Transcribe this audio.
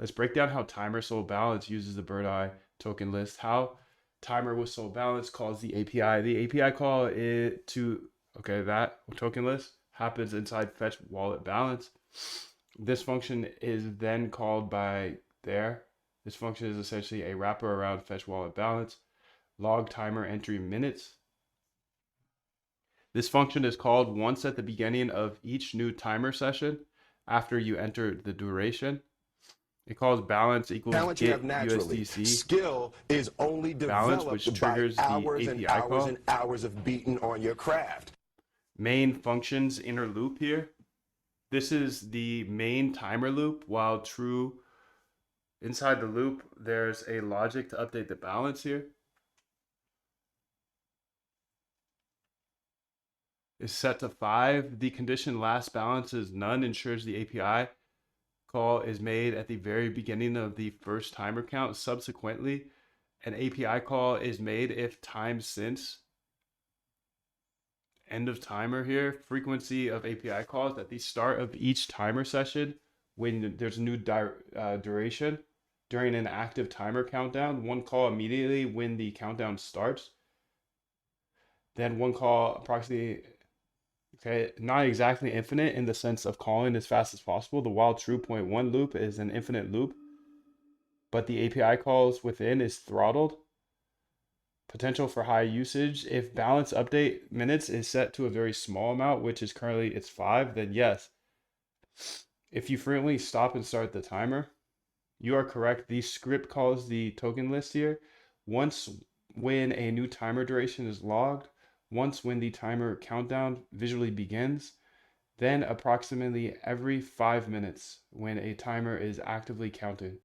Let's break down how timer soul balance uses the bird eye token list. How timer with soul balance calls the API. The API call it to, okay, that token list happens inside fetch wallet balance. This function is then called by there. This function is essentially a wrapper around fetch wallet balance. Log timer entry minutes. This function is called once at the beginning of each new timer session after you enter the duration. It calls balance equals Talent you have get naturally. USDC Skill is only balance, which developed by triggers the hours and API hours and call. hours of beating on your craft. Main functions inner loop here. This is the main timer loop, while true inside the loop, there's a logic to update the balance here. Is set to 5. The condition last balance is none ensures the API call is made at the very beginning of the first timer count. Subsequently, an API call is made if time since end of timer here. Frequency of API calls at the start of each timer session when there's a new duration during an active timer countdown. One call immediately when the countdown starts. Then one call approximately, okay, not exactly infinite in the sense of calling as fast as possible. The while true point one loop is an infinite loop, but the API calls within is throttled. Potential for high usage. If balance update minutes is set to a very small amount, which is currently it's 5, then yes. If you frequently stop and start the timer, you are correct. The script calls the token list here. Once when a new timer duration is logged, once when the timer countdown visually begins, then approximately every 5 minutes when a timer is actively counted.